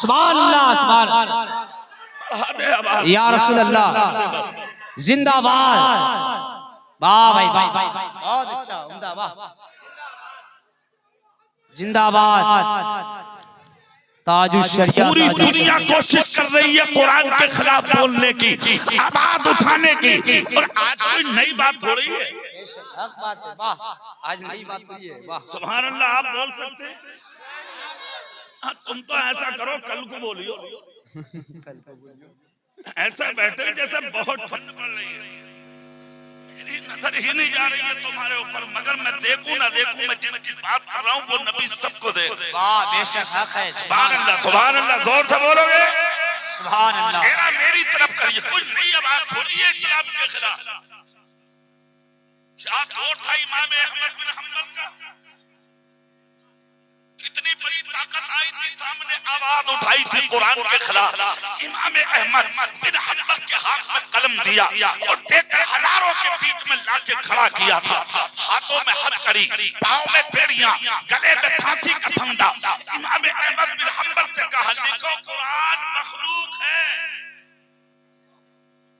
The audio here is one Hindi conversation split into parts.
सुभान अल्लाह, सुभान या रसूल अल्लाह, जिंदाबाद। वाह भाई वाह, बहुत अच्छा, उम्दा, वाह, जिंदाबाद। पूरी दुनिया कोशिश कर रही है कुरान के खिलाफ बोलने की, आवाज उठाने की, और आज कोई नई बात हो रही है। आज नई बात हुई है, वाह सुभान अल्लाह। आप बोल सकते हैं? तुम तो ऐसा करो, कल को बोलियो, ऐसा बैठे जैसे बहुत ठंड पड़ रही है, मेरी नजर ही नहीं जा रही है तुम्हारे ऊपर, मगर मैं देखूं ना देखूं, मैं जिसकी बात कर रहा हूँ वो नबी सबको दे। वाह बेशक हक है। सुभान अल्लाह, सुभान अल्लाह। जोर से बोलोगे? सुभान अल्लाह। चेहरा मेरी तरफ करिए, कुछ नई आवाज थोड़ी है इस्लाम के खिलाफ। क्या दौर था इमाम अहमद बिन हंबल का, कितनी बड़ी ताकत आई थी सामने, आवाज उठाई थी कुरान के खिलाफ। इमाम अहमद बिन हंबल के हाथ में कलम दिया और देकर हजारों के बीच में लाके खड़ा किया था। हाथों में हथकड़ी, पांव में बेड़ियां, गले में फांसी का फंदा। इमाम अहमद बिन हंबल से कहा, लिखो कुरान मखलूक है,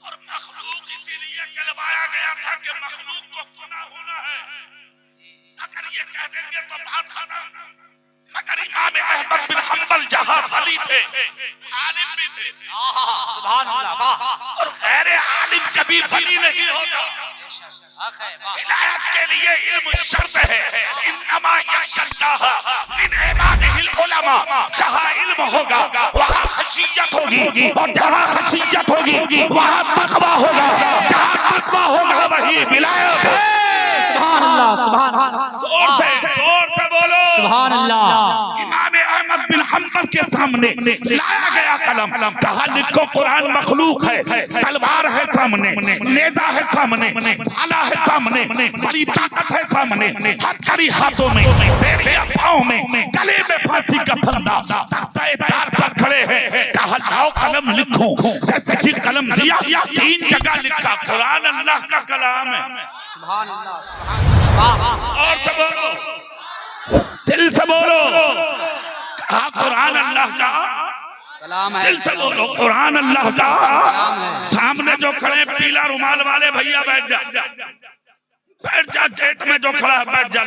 और मखलूक इसीलिए कहलवाया गया था कि मखलूक को खुदा होना है। अगर ये कह देंगे तो बात खत्म। मगर इमाम अहमद बिन हंबल जहां वली थे, आलिम भी थे, सुभान अल्लाह, वाह, और गैर आलिम कभी वली नहीं होता। हिदायत के लिए इल्म शर्त है। इन्नमा यख्शल्लाह मिन इबादिहिल उलमा। जहां इल्म होगा वहां खशियत होगी, और जहां खशियत होगी वहां तकवा होगा, जहां तकवा होगा वही विलायत। सुभान अल्लाह, सुभान अल्लाह, जोर से बोलो सुभान अल्लाह। इमाम अहमद बिन हंबल के सामने लाया गया कलम, कहा लिखो कुरान मखलूक है। तलवार है सामने, नेजा है सामने, भाला है सामने, बड़ी ताकत है सामने, हथकड़ी हाथों में, बेड़िया पांव में, गले में फांसी का फंदा, तख्ते-ए-तार पर खड़े हैं। कहा लाओ कलम लिखो। जैसे कि कलम दिया, 3 जगह लिखा कुरान अल्लाह का कलाम है। सुभान अल्लाह, सुभान अल्लाह। और से बोलो, दिल से बोलो, कहा कुरान अल्लाह का कलाम है। दिल से बोलो कुरान अल्लाह का। सामने जो खड़े पीला रुमाल वाले भैया बैठ जा, बैठ जा। गेट में जो खड़ा है बैठ जा।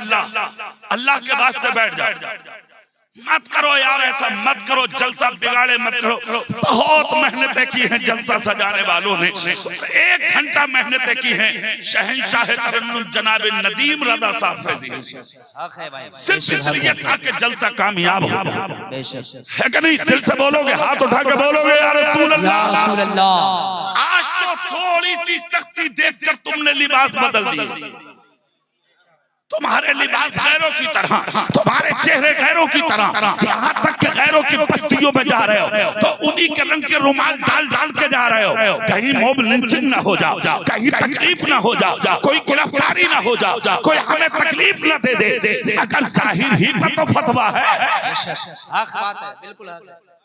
अल्लाह के वास्ते बैठ जा। मत करो यार, ऐसा मत करो, जलसा बिगाड़े मत करो। बहुत मेहनतें की हैं जलसा सजाने वालों ने, 1 घंटा मेहनतें की हैं शहंशाह तरन्नुम जनाब नदीम रज़ा साहब से, सिर्फ इसलिए ताकि जलसा कामयाब हो। है कि नहीं? दिल से बोलोगे, हाथ उठा के बोलोगे या रसूल अल्लाह, या रसूल अल्लाह। आज तो थोड़ी सी सख्ती देखकर तुमने लिबास बदल दिया। तुम्हारे लिबास गैरों की तरह, तुम्हारे चेहरे गैरों की तरह, यहाँ तक कि गैरों की बस्तियों में जा रहे हो तो उन्हीं के रंग के रुमाल डाल के जा रहे हो। कहीं मोब लिंचिंग ना हो जाओ, कहीं तकलीफ ना हो जाओ, कोई गिरफ्तारी ना हो जाओ, कोई हमें तकलीफ ना दे दे। अगर जाहिर ही पर तो फतवा है, बिल्कुल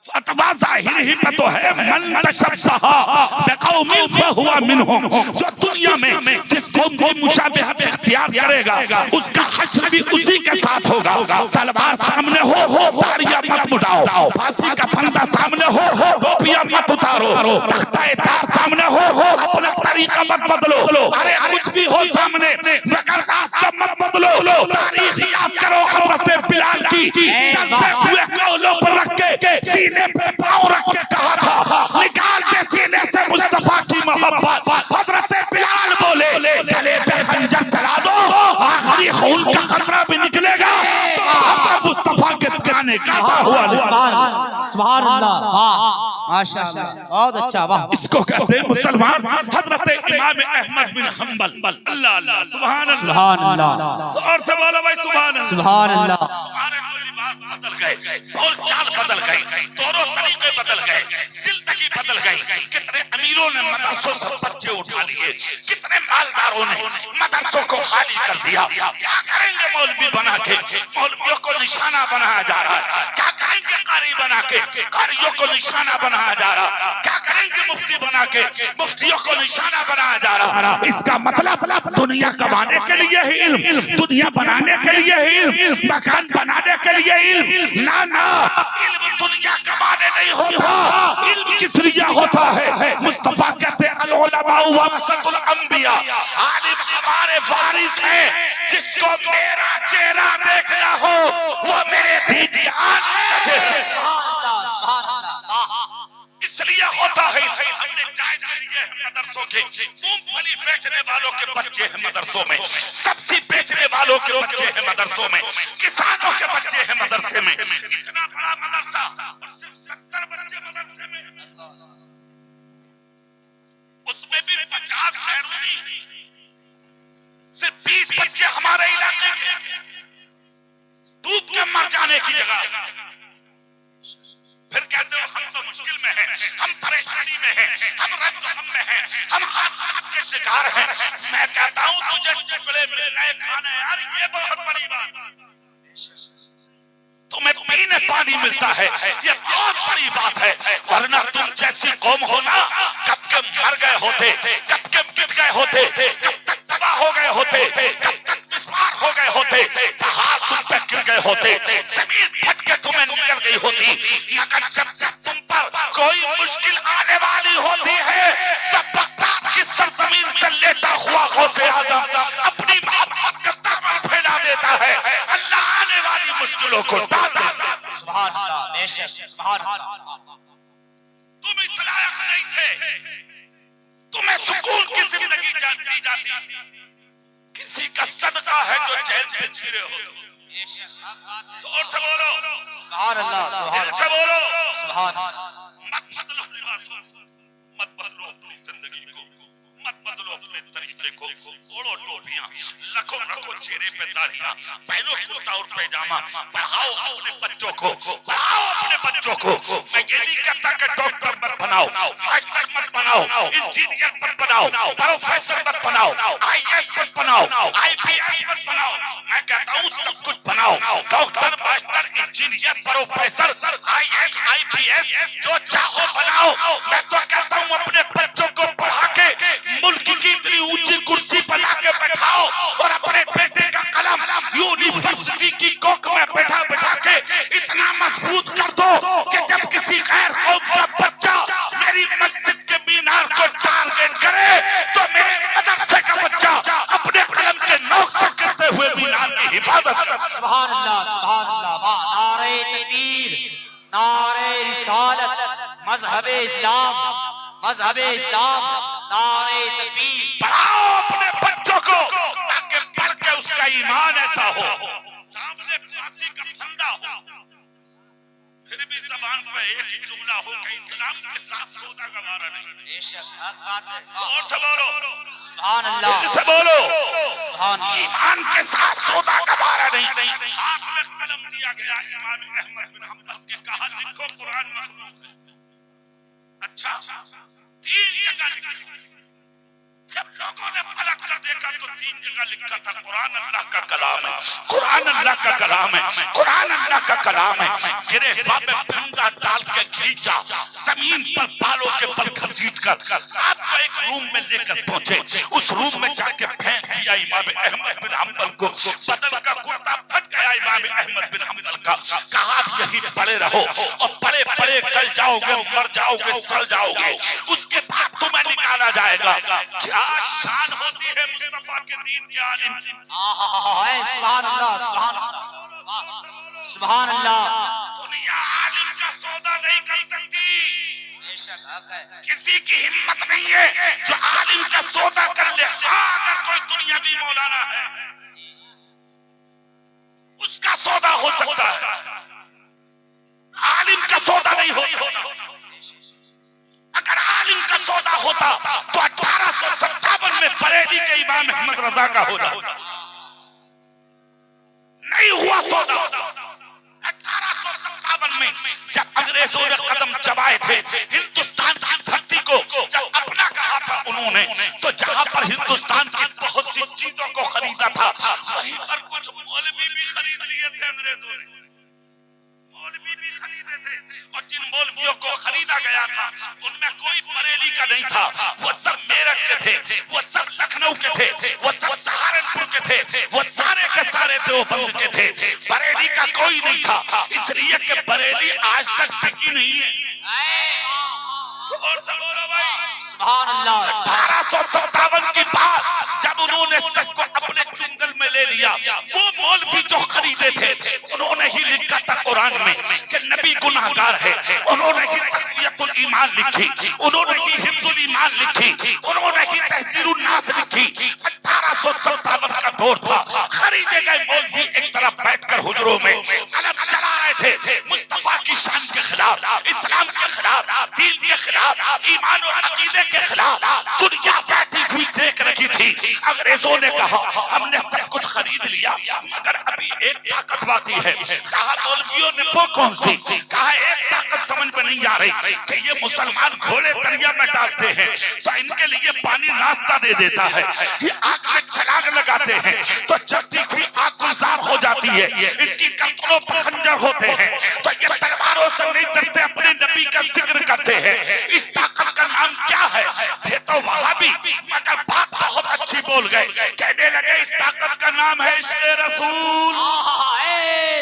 फतवा जाहिर ही पे तो है। मन तशब्बहा बिक़ौमिन फहुवा मिनहुम। जो दुनिया में जिस कौम की मुशाबहत इख्तियार करेगा उसका हश्र भी उसी के साथ होगा। तलवार सामने हो, तारियां मत उठाओ, फांसी का फंदा सामने हो, टोपियां मत उतारो, तख्ता-ए-तार सामने हो, अपना तरीका मत बदलो। अरे कुछ भी हो सामने, मगर रास्ता मत बदलो। तारीख याद करो हज़रत बिलाल की, चलते हुए कौलों पर रख के सीने पे पाँव रख के कहा था, निकाल दे सीने से मुस्तफा की मोहब्बत। हजरत बिलाल बोले, गले पे खंजर चला दो, आखिरी खून का खतरा भी निकलेगा तो मुस्तफा के गाने गाता हुआ। सुभान अल्लाह, वाह माशाअल्लाह, बहुत अच्छा, वाह। इसको कहते हैं मुसलमान। हजरत इमाम अहमद बिन हंबल। अल्लाह अल्लाह, सुभान अल्लाह, सुभान अल्लाह। और से बोलो भाई सुभान अल्लाह, सुभान अल्लाह। हमारे तो लिबास बदल गए, बोल चाल बदल गई, दोनों तरीके बदल गए, जिंदगी बदल गई। कितने अमीरों ने मदरसों से बच्चे उठा लिए, कितने मालदारों ने मदरसों को खाली कर दिया। क्या करेंगे मौलवी बना के? मौलवियों को निशाना बनाया जा रहा है। क्या करेंगे कारी बना के? कारियों को निशाना बनाया जा रहा। क्या करेंगे मुफ्ती बना के? मुफ्तियों को निशाना बनाया जा रहा। इसका मतलब दुनिया कमाने के लिए ही इल्म, दुनिया बनाने के लिए ही इल्म, मकान बनाने के लिए इल्म, ना ना, इल्म दुनिया कमाने नहीं होता, इल्म किस लिए होता है? मुस्तफा कहते हैं अल उलमा वरसतुल अंबिया, आलिम हमारे वारिस है। जिसको मेरा चेहरा देखना हो वो मेरे दीन की आदत है। इसलिए होता है हमने जायजा लिए हैं मदरसों के, मूंगफली बेचने वालों के बच्चे हैं मदरसों में, सब्जी बेचने वालों के बच्चे हैं मदरसों में, किसानों के बच्चे हैं मदरसे में। इतना बड़ा मदरसा और सिर्फ 70 बच्चे मदरसे में, उसमें भी 50 बैरूनी, सिर्फ 20 बच्चे हमारे इलाके के, डूब के मर जाने की जगह। फिर कहते हो हम तो मुश्किल में हैं, हम परेशानी में हैं, हम रंज हम में हैं, हम हादसात के शिकार हैं। मैं कहता हूं तुझे टुकड़े मिल रहे खाने, यार ये बहुत बड़ी बात। तुम्हें पीने पानी मिलता है, ये बहुत बड़ी बात है। वरना तुम जैसी कौम हो ना, कब के मर गए होते, कब के मिट गए होते, कब तक तबाह हो गए होते, कब तक बिस्मार हो गए होते, पहाड़ तुम पे गिर गए होते, जमीन फट के तुम्हें निकल गई होती। मगर जब जब तुम पर कोई मुश्किल आने वाली होती है, तब बगदाद की सरजमीन से लेटा हुआ गौसे आज़म अपनी मोहब्बत का दामन फैला देता है। अल्लाह आने वाली मुश्किलों को टाल देता है। सुभान अल्लाह, बेशक सुभान अल्लाह। तुम इस लायक नहीं थे, तुम्हें सुकून की जिंदगी दी जाती, किसी का सदका है जो जेल से छिरे हो। जोर से बोलो सुभान अल्लाह, सुभान से बोलो सुभान अल्लाह। मत बदलो लिबास, मत बदलो अपनी जिंदगी को, मत बदलो अपने तरीके को। ओढ़ो टोपियां, रखो चेहरे पे दाढ़ियां, पहनो कुर्ता और पैजामा, पढ़ाओ अपने बच्चों को, पढ़ाओ अपने बच्चों को। मैं ये नहीं कहता कि डॉक्टर मत बनाओ, मास्टर मत बनाओ, इंजीनियर मत बनाओ, प्रोफेसर मत बनाओ, आईएएस मत बनाओ, आईपीएस मत बनाओ। मैं कहता हूँ सब कुछ बनाओ, doctor, master, engineer, professor, IAS, IPS, जो चाहो बनाओ। मैं तो कहता हूँ अपने बच्चों को पढ़ा के मुल्क की इतनी ऊंची कुर्सी पर लाके बैठाओ, और अपने बेटे का कलम यूनिवर्सिटी की कोख में बैठा के इतना मजबूत कर दो कि जब किसी गैर कौम का बच्चा मेरी मस्जिद के मीनार को टारगेट करे, तो मेरे मदरसे का बच्चा अपने कलम के नोक से गिरते हुए मीनार की हिफाजत करे। सुभान अल्लाह, सुभान अल्लाह। नारे तकबीर, नारे रिसालत, मजहबे इस्लाम, मजहबे इस्लाम, नारे तकबीर। पढ़ाओ अपने बच्चों को ताकि पढ़ के उसका ईमान ऐसा हो, सामने फांसी का फंदा हो, फिर भी जबान पर एक ही जुमला हो कि इस्लाम के साथ सौदा गवारा नहीं। बेशक हक बात है। और से बोलो सुभान अल्लाह, से बोलो सुभान अल्लाह। ईमान के साथ सौदा गवारा नहीं। हाथ में कलम लिया गया, इमाम अहमद बिन हंबल के कहा लिखो कुरान मखलूक है। अच्छा 3 जगह लिखा। जब लोगों ने पलट कर देखा तो 3 जगह लिखा था कुरान अल्लाह का कलाम है, कुरान अल्लाह का कलाम है, कुरान अल्लाह का कलाम है। गिरेफा में फंदा डाल के खींचा, जमीन पर बालों के बल घसीट कर आपको एक रूम में लेकर पहुंचे। उस रूम में जाके फेंक दिया इमाम अहमद बिन हंबल को, बदन का कुर्ता फट गया इमाम अहमद बिन हंबल का। कहा यही पड़े रहो और पड़े पड़े गल जाओगे, मर जाओगे, सड़ जाओगे, उसके बाद तुम्हें निकाला जाएगा। क्या शान होती है मुस्तफा के दीन के आलिम। सुभान अल्लाह, सुभान अल्लाह, सुभान अल्लाह। दुनिया आलिम का सौदा नहीं कर सकती, बेशक हक है। किसी की हिम्मत नहीं है जो आलिम का सौदा कर ले। अगर कोई दुनियावी मौलाना है उसका सौदा हो सकता है, आलिम का सौदा नहीं हो सकता। अगर आलिम का सौदा होता तो 1857 में बरेली के इमाम अहमद रजा का होता। नहीं हुआ सौदा। 1857 में जब अंग्रेजों ने कदम चबाए थे हिंदुस्तान की धरती को, जब अपना कहा था उन्होंने, तो जहां पर हिंदुस्तान की बहुत सी चीजों को खरीदा था, वहीं पर कुछ मौलवी भी खरीद लिए थे अंग्रेजों ने, मौलवी भी खरीदे थे। और जिन मौलवियों को खरीदा गया था उनमें कोई बरेली का नहीं था, वो सब मेरठ के थे, वो सब लखनऊ के थे, वो सब सहारनपुर के थे, वो सारे के सारे देवबंद के थे, बरेली का कोई नहीं था। इसलिए कि बरेली आज तक टिकी नहीं है। और सब बोलो भाई सुभान अल्लाह। 1857 की बात जब उन्होंने सच को अपने चुंगल में ले लिया, वो मौलवी जो खरीदे थे उन्होंने ही लिखा था कुरान में कि नबी गुनाहगार है, उन्होंने ही तक़वियतुल ईमान लिखी, उन्होंने ही हिफ्जुल ईमान लिखी, उन्होंने ही तहसीरुन नास लिखी। 1857 का दौर था, खरीदे गए मौलवी एक तरफ बैठकर हुजरों में अलग चला रहे थे मुस्तफा की शान के खिलाफ, इस्लाम के खिलाफ, दीन के खिलाफ, ईमान और अकीदे के खिलाफ। दुनिया बैठी हुई देख रही थी। अंग्रेजों ने कहा हमने सब कुछ खरीद लिया मगर अभी एक ताकत बाकी है। कहा मौलवियों ने वो कौन सी? कहा एक ताकत समझ में नहीं आ रही कि ये मुसलमान घोड़े दरिया में डालते हैं तो इनके लिए पानी नाश्ता दे देता है, ये आग में छलांग लगाते हैं तो जलती हुई आग गुलजार हो जाती है, इनकी गर्दनों पर खंजर होते हैं तो ये तलवारों से नहीं डरते, अपने नबी का जिक्र करते हैं। इस ताकत का नाम क्या है? थे तो वहाबी मगर बात बहुत अच्छी बोल गए, कहने लगे इस ताकत का नाम है इश्क़े रसूल।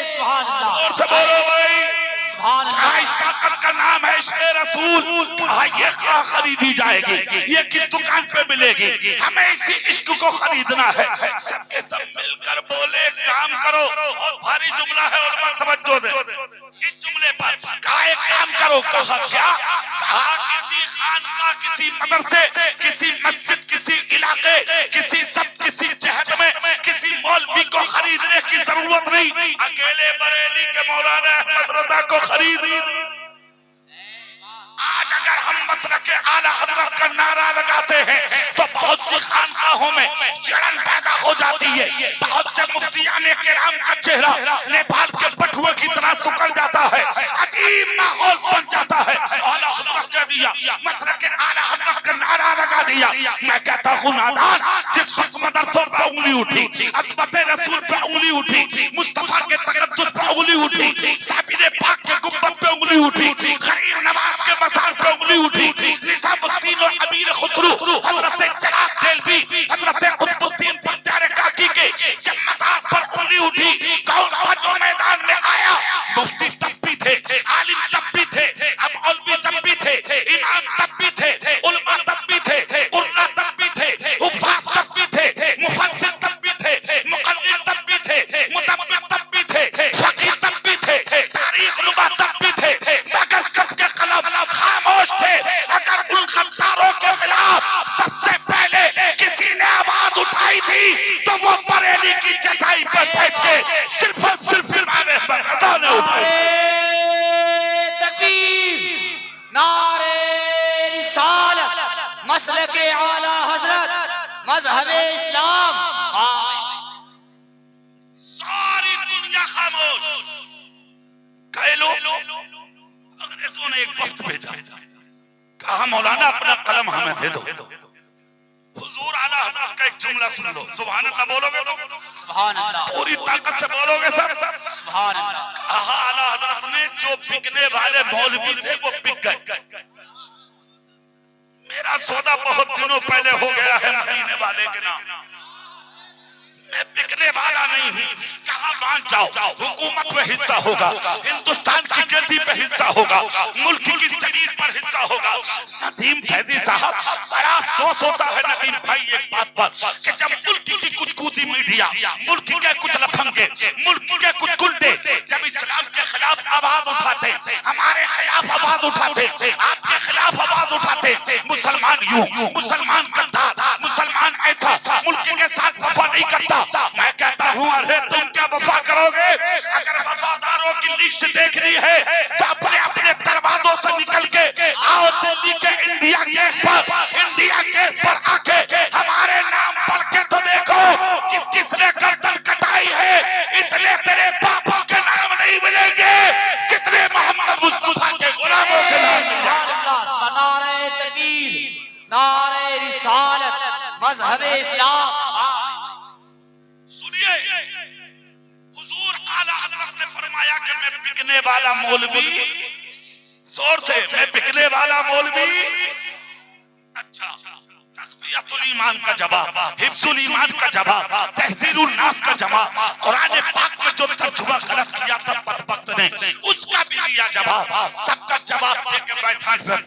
सुभान अल्लाह। और सब बोलो भाई सुभान अल्लाह। इस ताकत का नाम है इश्क़े रसूल। कहा ये कहाँ खरीदी जाएगी, ये किस दुकान पे मिलेगी? हमें इसी इश्क को खरीदना है। सबके सब मिलकर बोले काम करो। और भारी जुमला है और बात तवज्जो दे इस जुमले पर। कहा एक काम करो। कहा क्या? कहा किसी खानका, किसी मदरसे, किसी मस्जिद, किसी इलाके, किसी जहद में किसी मौलवी को खरीदने की जरूरत नहीं, अकेले बरेली के मौलाना अहमद रजा को खरीद। आज अगर हम मसलक आला हजरत का नारा लगाते हैं तो बहुत सी खानकाहों में जलन पैदा हो जाती है, बहुत से मुफ्तियाने किराम का चेहरा नेपाल के बटुए की तरह सुकड़ जाता है, अजीब माहौल बन जाता है। आला हजरत कह दिया, मसलक आला हजरत का नारा लगा दिया। मैं कहता हूँ नादान, जिस वक्त मदरसों पर उंगली उठी, अज़मत रसूल पर उंगली उठी, मुस्तफा के तक़द्दुस पर उंगली उठी, साबिर पाक के गुंबद पे उंगली उठी, गरीब नवाज के मज़ार पे उंगली उठी, निज़ामुद्दीन और अमीर खुसरू हजरत चिराग देलवी, हजरत कुतुबुद्दीन बख्तियार काकी के जब मज़ार पर उंगली उठी, कौन था जो मैदान में आया? मुफ्ती तब भी थे, आलिम तब भी थे, अब मौलवी तब भी थे, इमाम तब भी थे, उलमा तब भी थे, कुर्रा तब भी थे, उफ़ास तब भी थे, मुफस्सिर तब भी थे, मुक़र्रिर तब भी थे, मुदब्बिर तब भी थे, फ़क़ीह तब भी थे, तारीख़ लुग़ा तब भी थे, मगर सबके खिलाफ खामोश थे। अगर उन गद्दारों के खिलाफ सबसे पहले किसी ने आवाज उठाई थी तो वो बरेली की चटाई पर बैठ के सिर्फ और सिर्फ इमाम अहमद रज़ा ने उठाई। नारे रिसालत, मसलके आला हजरत, मज़हबे इस्लाम। सारी दुनिया खामोश। कई लोग अंग्रेजों ने एक वक्त भेजा, कहा मौलाना अपना कलम हमें दे दो, हुजूर आला हजरत का एक जुमला सुन लो। सुभान अल्लाह बोलोगे तो? सुभान अल्लाह। पूरी ताकत से बोलोगे सब? सुभान अल्लाह। कहा आला हजरत ने जो बिकने वाले मौलवी थे वो बिक गए। मेरा सौदा बहुत दिनों पहले हो गया है मदीने वाले के नाम, मैं बिकने वाला नहीं हूँ। कहा मान जाओ, हुकूमत में हिस्सा होगा, हिंदुस्तान की गद्दी पे हिस्सा होगा, मुल्क की ज़मीन पर हिस्सा होगा। नदीम फैजी साहब, बड़ा अफसोस होता है नदीम भाई एक बात पर कि जब मुल्क की कुछ कूदी मीडिया, मुल्क के कुछ लफंगे, मुल्क के कुछ गुंडे जब इस्लाम के खिलाफ आवाज उठाते, हमारे खिलाफ आवाज उठाते, आपके खिलाफ आवाज उठाते, मुसलमान यूं, मुसलमान गद्दार, मुसलमान ऐसा, मुल्क के साथ वफा नहीं करता। मैं कहता हूँ अरे तुम क्या वफा करोगे? अगर वफादारों की लिस्ट देखनी है तो अपने अपने दरवाजों से निकल के आओ दिल्ली के इंडिया गेट पर आके हमारे नाम पढ़ के तो देखो किस किस ने गर्दन कटाई है। इतने तेरे पापों के नाम नहीं मिलेंगे जितने मोहम्मद मुस्तफा के गुलामों के नाम। नारे तकबीर, नारे रिसालत, मज़हबे इस्लाम। हुजूर आला हज़रत ने फरमाया कि मैं बिकने वाला मौलवी जोर से, मैं बिकने वाला मौलवी। अच्छा, तक़वियतुल ईमान का जवाब, हिफ्जुल ईमान का जवाब, तहज़ीरुन नास का जवाब, कुरान पाक में जो तर्जुमा गलत किया था बदबख्त ने, उसका भी दिया जवाब। सबका जवाब देके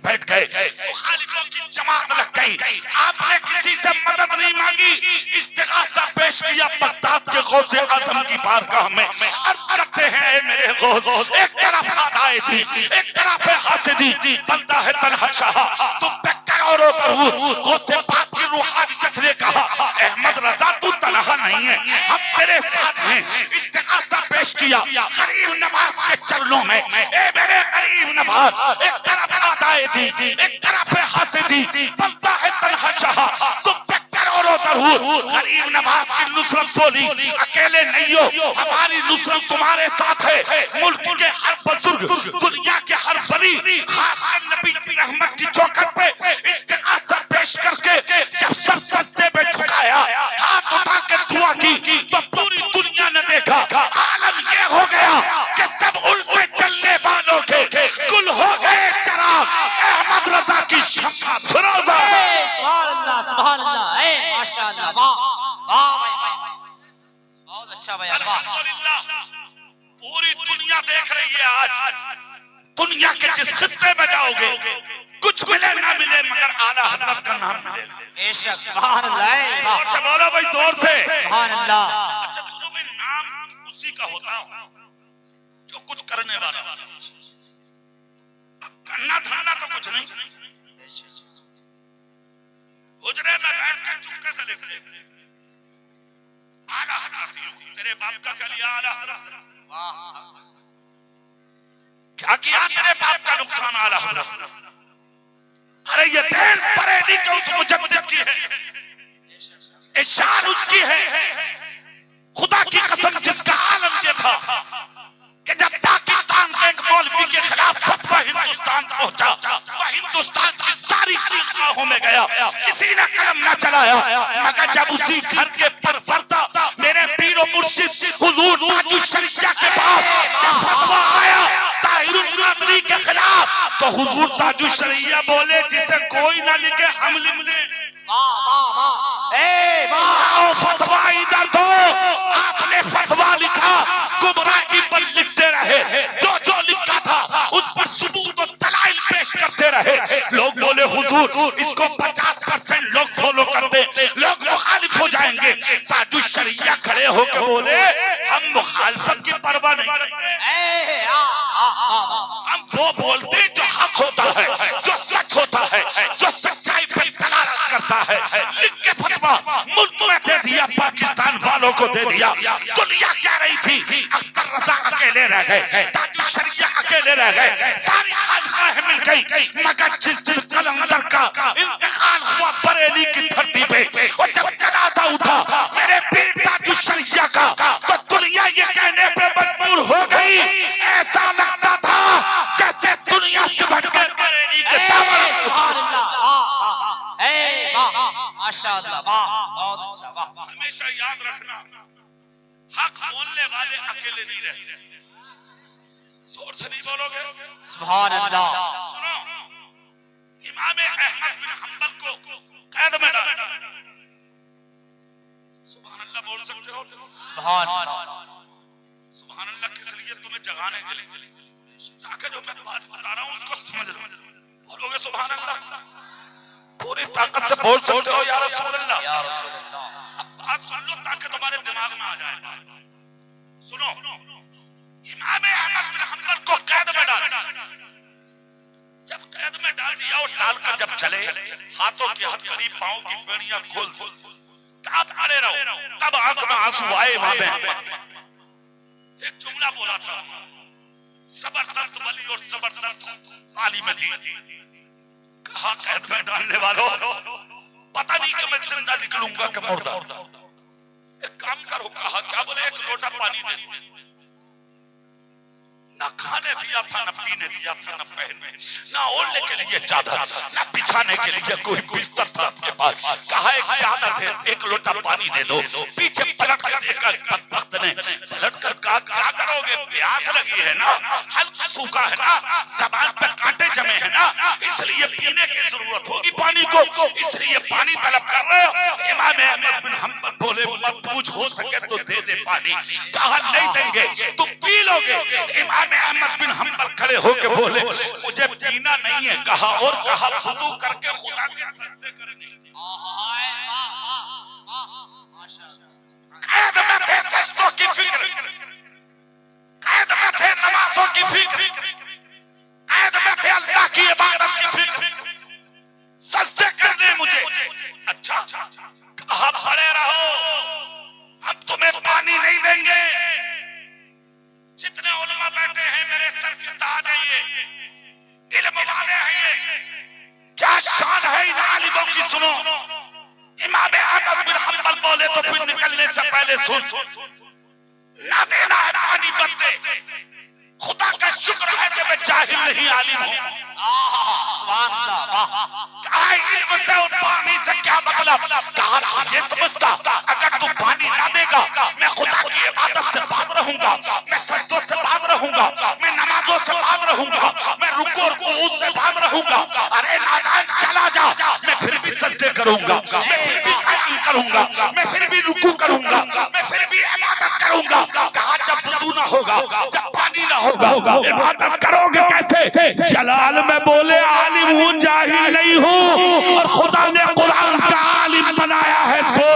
बैठ गए, मुखालिफों की जमात लग गई। आपने किसी से मदद नहीं मांगी, इस्तिग़ासा पेश किया बगदाद के गौसे आज़म की बारगाह में। अर्ज़ करते हैं मेरे गौस, एक तरफ आदाए थी, एक तरफ हासिदी, बंदा है तन्हा शाह, तुम पे करोड़ों दरूद। गौसे पाक की रूहानियत ने कहा, अहमद रज़ा तू तन्हा नहीं है, हम तेरे साथ हैं। इस्तिग़ासा पेश किया गरीब नवाज के चरणों में। ए मेरे गरीब नवाज, एक तरफ आदाए थी, एक तरफ हासिदी, बंदा है तन्हा शाह, तुम पे करोड़ों दरूद। गरीब नवाज की नुसरत बोली, अकेले नहीं हो, हमारी नुसरत तुम्हारे साथ है। मुल्क के हर बुजुर्ग, दुनिया के हर वली, खासकर नबी की रहमत की चौखट पे इस्तिग़ासा पेश करके जब सब सजदे में झुकाया, हाथ उठा के दुआ की, तो पूरी दुनिया ने देखा, आलम ये हो गया कि सब उल्टे चलने वालों के गुल हो गए चिराग। अहमद रज़ा की शम्मा फिरोज़ा। सुभान अल्लाह, सुभान अल्लाह, माशाअल्लाह, वाह वाह भाई, बहुत अच्छा बयान, वाह। अल्हम्दुलिल्लाह, पूरी दुनिया देख रही है आज। दुनिया के जिस खित्ते में जाओगे, कुछ मिले ना मिले, मगर आला हज़रत का नाम मिले। बेशक, सुभान अल्लाह, जोर से बोलो भाई, जोर से। सुभान अल्लाह। अच्छा सुनो भाई, नाम उसी का होता है जो कुछ करने वाला, करना धरना तो कुछ नहीं। हुजरे में बैठ कर चुपके से लिख ले, आला हज़रत, तेरे बाप का क्या लिया आला हज़रत, क्या किया तेरे बाप का नुकसान आला हज़रत। अरे ये देन बरेली का उस मुजद्दिद की है, शान उसकी है। खुदा की कसम, जिसका आलम ये था कि जब पाकिस्तान के एक मौलवी के खिलाफ फतवा हिंदुस्तान पहुंचा, वह हिंदुस्तान की सारी खानकाहों में गया, किसी ने कलम न चलाया, मगर जब उसी घर के परवरदा मेरे पीर और मुर्शिद हुजूर ताजुश शरीया के पास जब फतवा आया ताहिरुल कादरी के खिलाफ, तो हुजूर ताजुश शरीया बोले, जिसे कोई ना लिखे हम लिख दें। आओ फतवा इधर दो। आपने फतवा लिखा, गुमराही पर लिखते रहे, जो जो लिखा था उस पर सबूत और दलाइल पेश करते रहे। लोग बोले हुजूर इसको 50% लोग फॉलो कर दे, लोग मुखालिफ हो जाएंगे। ताजुश शरीया खड़े होकर बोले, हम मुखालफत की परवाह नहीं करते, हम वो बोलते जो हक होता है, जो सच होता है, जो सच्चाई पर दलालत करता है। लिख के फतवा मुल्क में दे दिया, पाकिस्तान वालों को दे दिया। दुनिया कह रही थी अख्तर रज़ा अकेले रह गए, ताजुश शरीया अकेले रह गए, सारी खानकाहें मिल गई, मगर जिस दिन कलंदर का इंतकाल हुआ बरेली की धरती पे, और जब जनाजा उठा मेरे पीर ताजुश शरीया का, तो दुनिया ये कहने पे मजबूर हो गई, ऐसा लगता था जैसे दुनिया से भटकर बरेली के टावर। सुभान अल्लाह, माशाअल्लाह, वाह, बहुत अच्छा, वाह। हमेशा याद रखना, हक बोलने वाले अकेले नहीं रहते। जोर से नहीं बोलोगे? सुभान अल्लाह। सुनो, इमाम अहमद बिन हंबल को कैद में डाला। सुभान अल्लाह बोल सकते हो? सुभान अल्लाह। सुभान अल्लाह किस लिए? तुम्हें जगाने के लिए, ताकि जो मैं बात बता रहा हूँ उसको समझ लो। बोलोगे सुभान अल्लाह? पूरी ताकत से बोल सकते हो या रसूल अल्लाह? या रसूल अल्लाह। बात सुन लो ताकि तुम्हारे दिमाग में आ जाए। सुनो, इमाम अहमद बिन हंबल को कैद में डाला। जब कैद में डाल दिया और डालकर जब चले, हाथों की हथकड़ी, पांव की बेड़ियां खोल आप खड़े रहो, तब आंख में आंसू आए। इमाम अहमद एक जुमला बोला था, जबरदस्त वली और जबरदस्त आलिम थी। कहा कैद में डालने वालों, पता नहीं कि मैं जिंदा निकलूंगा कि मुर्दा। एक काम करो, कहा क्या? बोले एक लोटा पानी दे दो। ना खाने दिया था, ना पीने दिया था, ना पहनने, ना ओढ़ने के लिए चादर, ना बिछाने के लिए कोई बिस्तर था उसके पास। कहा एक चादर दे, एक लोटा पानी दे दो। पीछे पलट कर देखा, बदबख्त ने पलट कर कहा क्या करोगे, प्यास लगी है ना, हल्का सूखा है ना, ज़बान पे कांटे जमे है ना, इसलिए पीने की जरूरत होगी पानी को, इसलिए पानी तलब कर रहे हो। इमाम अहमद बिन हंबल बोले मत पूछ, हो सके तो दे दे पानी। कहा नहीं देंगे तो पी लोगे। इमाम अहमद बिन हंबल खड़े होके बोले मुझे पीना नहीं है। कहा और कहा वुजू करके खुदा के सजदे करने। कैद में थे सजदों की फिक्र, कैद में थे नमाजों की फिक्र, कैद में थे अल्लाह की इबादत की फिक्र, सजदे करने मुझे। अच्छा कहा खड़े रहो, हम तुम्हें पानी नहीं देंगे। जितने उलमा बैठे हैं मेरे सर से ताज है ये, इल्म वाले हैं ये, क्या शान है इन आलिमों की। सुनो, इमाम अहमद बिन हंबल बोले तो फिर निकलने से पहले सुन, ना देना है पानी बनते। खुदा का शुक्र है कि मैं जाहिल नहीं आलिम हूं। सुभान अल्लाह। इल्म से और पानी से क्या मतलब? कहा ये समझता अगर तू पानी ना देगा मैं खुदा की इबादत से बाज रहूंगा, मैं सजदों से बाज रहूंगा, मैं नमाजों से बाज रहूंगा, मैं रुकू और कुऊद से बाज रहूंगा। अरे नादान चला जा, मैं फिर भी सजदे करूंगा, मैं फिर भी क़याम करूंगा, मैं फिर भी रुकू करूंगा, मैं फिर भी इबादत करूंगा। कहा जब वुज़ू ना होगा, जब पानी ना होगा, इबादत करोगे कैसे? जलाल में बोले आलिम हूं, जाहिल नहीं हूं, और खुदा ने कुरान का आलिम बनाया है। सो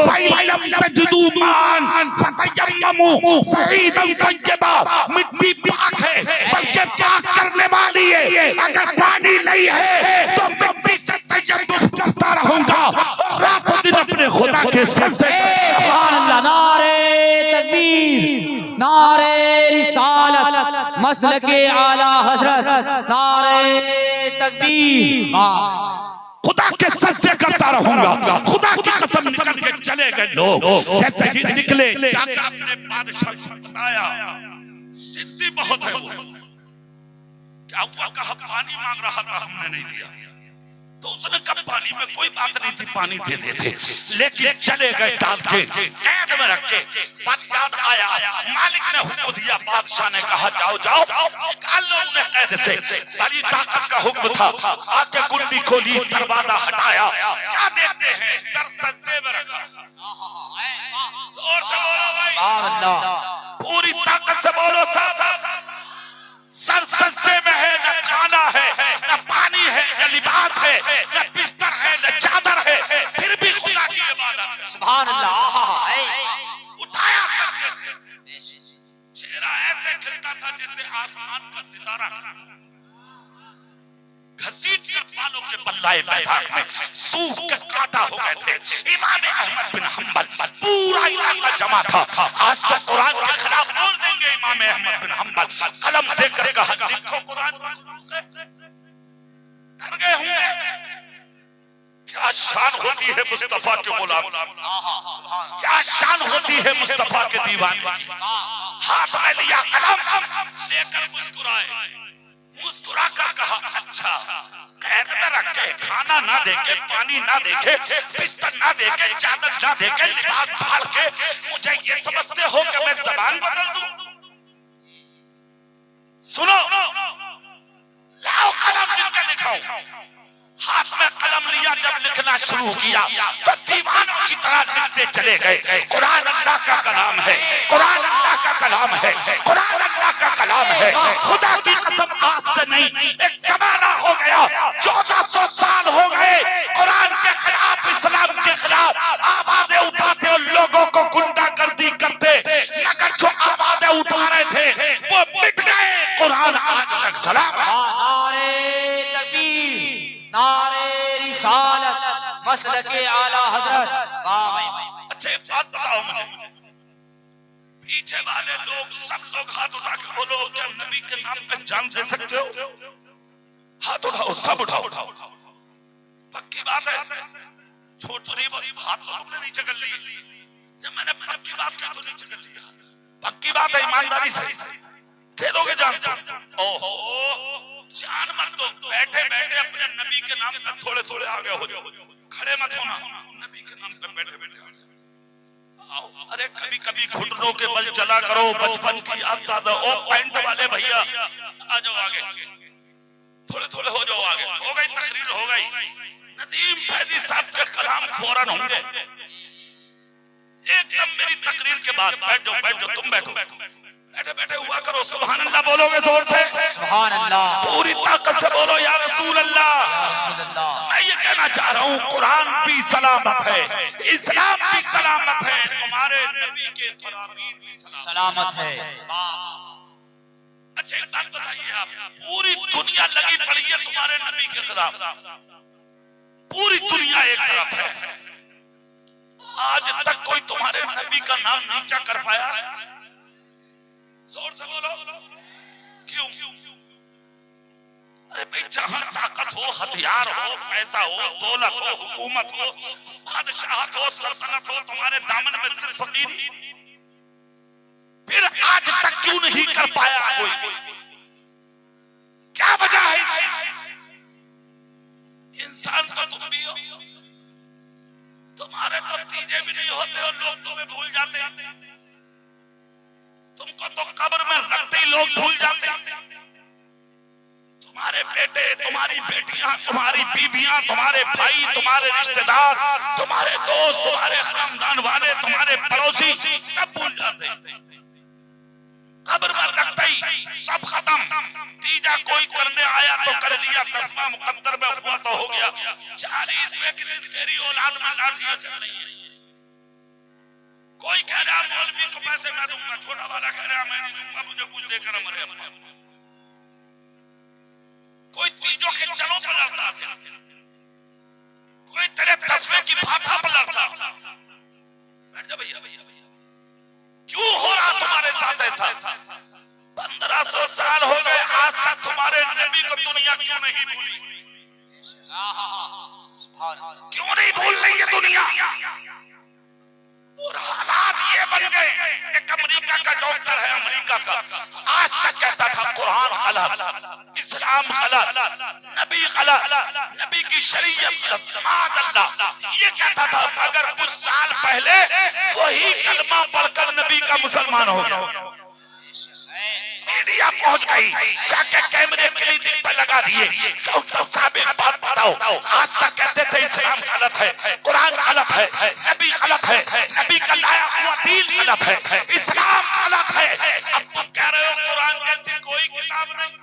फैलम तजदू मान फतयम्ममू सईदन तय्यबा, मिट्टी पाक है बल्कि पाक करने वाली है। अगर पानी नहीं है तो मिट्टी से तयम्मुम करता रहूंगा और रातों दिन अपने खुदा के सजदे। सुभान अल्लाह। नारे तकबीर, नारे रिसालत, मसलके आला हजरत, नारे तकबीर। खुदा के सजदे करता रहूंगा। खुदा की कसम निकल के चले गए लोग, जैसे ही निकले जाकर अपने बादशाह को बताया, सिद्धि बहुत है वो। क्या हुआ? कहा पानी मांग रहा था, हमने नहीं दिया। तो उसने कहा पानी में कोई बात नहीं थी, पानी दे देते, लेकिन चले गए डाल के कैद में रख के। बात याद आया, मालिक ने हुक्म दिया, बादशाह ने कहा जाओ जाओ निकाल लो उन्हें कैद से। बड़ी ताकत का हुक्म था। आके कुंडी खोली, दरवाजा हटाया, क्या देखते हैं? सर सजदे में रखा। जोर से बोलो भाई, पूरी ताकत से बोलो साहब। सर सजदे में है, न खाना है, न पानी है, न लिबास है, न बिस्तर है, न चादर है, फिर भी खुदा की इबादत है। सुभान अल्लाह। उठाया सजदे से, चेहरा ऐसे खिलता था जैसे आसमान का सितारा घसीट कर बालों के बल्लाए बैठाक में सूख के काटा हो गए थे। इमाम अहमद बिन हंबल, पूरा इलाका जमा था। आज तो कुरान के खिलाफ बोल देंगे। इमाम अहमद बिन हंबल कलम देकर कहा लिखो कुरान, डर गए होंगे। क्या शान होती है मुस्तफा के गुलाम, क्या शान होती है मुस्तफा के दीवाने। हाथ में लिया कलम लेकर मुस्कुराए, मुस्कुरा कर कहा अच्छा कैद में रख के खाना ना देके, पानी ना देके, बिस्तर ना देके, चादर ना देके, लिबास फाड़ के मुझे ये समझते हो कि मैं ज़बान बदल दूं? सुनो, लाओ कलम लिखकर दिखाओ। हाथ में कलम लिया, जब लिखना शुरू किया तो दीवानों की तरह लिखते चले गए। कुरान अल्लाह का कलाम है, कुरान अल्लाह का कलाम है, कुरान अल्लाह का कलाम है। खुदा की कसम आज से नहीं, एक जमाना हो गया, 1400 साल हो गए कुरान के खिलाफ, इस्लाम के खिलाफ आवाजें उठाते और लोगों को गुंडागर्दी करते, मगर जो आवाजें उठा रहे थे वो मिट गए। कुरान आज तक सलाम। नारे तकबीर, नारे रिसालत, मसलके आला हजरत। अच्छे बात बताओ मुझे, पीछे वाले लोग सब लोग हाथ उठा के बोलो क्या नबी के नाम पे जान दे सकते हो? हाथ उठाओ, सब उठाओ। पक्की बात है, छोट बड़ी हाथ तो तुमने नीचे कर ली। जब मैंने पक्की बात की तो नीचे कर लिया। पक्की बात है, ईमानदारी से दे दोगे जान? ओहो जान मत दो, बैठे बैठे अपने नबी के नाम पे थोड़े थोड़े आगे हो जाओ, खड़े मत होना। नबी के नाम पे बैठे बैठे आओ। अरे कभी कभी घुटनों के बल चला करो, बचपन की याद ताजा। ओ पैंट वाले भैया आ जाओ आगे, थोड़े थोड़े हो जाओ आगे। हो गई तकरीर, हो गई। नदीम फैजी साहब के कलाम फौरन होंगे एकदम मेरी तकरीर के बाद। बैठ जाओ, तुम बैठो, बैठे बैठे हुआ करो। सुभान अल्लाह बोलोगे जोर से? सुभान अल्लाह। पूरी ताकत से बोलो या रसूल अल्लाह। मैं ये कहना चाह रहा हूँ, कुरान भी सलामत है, इस्लाम भी सलामत है, तुम्हारे नबी के फरामीन भी सलामत है। अच्छा एक बात बताइए, आप पूरी दुनिया लगी पड़ी है तुम्हारे नबी के खिलाफ, पूरी दुनिया एक तरफ है, आज तक कोई तुम्हारे नबी का नाम नीचा कर पाया? जोर से बोलो क्यों? अरे भाई, जहां ताकत हो, हथियार हो, पैसा हो, दौलत हो, हुकूमत हो, बादशाहत हो, सल्तनत हो, तुम्हारे दामन में सिर्फ फकीरी, फिर आज तक क्यों नहीं कर पाया कोई? क्या वजह है इसकी? इंसान तो तुम भी हो, तुम्हारे तो तीजे भी नहीं होते और लोग तुम्हें भूल जाते हैं। तुमको तो कब्र में रखते ही लोग भूल जाते हैं। तुम्हारे बेटे, तुम्हारी बेटियां, तुम्हारी बीवियां, तुम्हारे भाई, तुम्हारे रिश्तेदार, तुम्हारे दोस्त, तुम्हारे खानदान वाले, तुम्हारे पड़ोसी सब भूल जाते हैं। कब्र में रखते ही सब खत्म। तीजा कोई करने आया तो कर लिया, 10वां मुकद्दर में हुआ तो हो गया। 40वें के दिन तेरी औलाद में लाठियां चल रही है। कोई कह रहा मौलवी को पैसे मैं दूंगा, छोटा वाला कह रहा मैं नहीं दूंगा, मुझे कुछ देकर मरे। कोई तीजों के चलों पर लड़ता, कोई तेरे 10वें की फाथा पर लड़ता। बैठ जा भैया, क्यों हो रहा तुम्हारे साथ ऐसा? 1500 साल हो गए, आज तक तुम्हारे नबी को दुनिया क्यों नहीं भूली? क्यों नहीं भूल रही है दुनिया? और हालात ये बन गए। एक अमेरिका का डॉक्टर है, अमेरिका का, आज तक कहता था कुरान गलत, इस्लाम गलत, नबी गलत, नबी की शरीयत गलत, माज़अल्लाह ये कहता था। अगर कुछ साल पहले वही कलमा पढ़कर नबी का मुसलमान हो गया। मीडिया पहुंच गई, जाके कैमरे क्लिनिक पर लगा दिए। डॉक्टर साहब एक बात बताओ, आज तक कहते थे इस्लाम गलत है, कुरान गलत है, नबी गलत है, नबी का लाया हुआ दीन गलत है, इस्लाम गलत है। अब तुम कह रहे हो कुरान जैसी कोई किताब नहीं,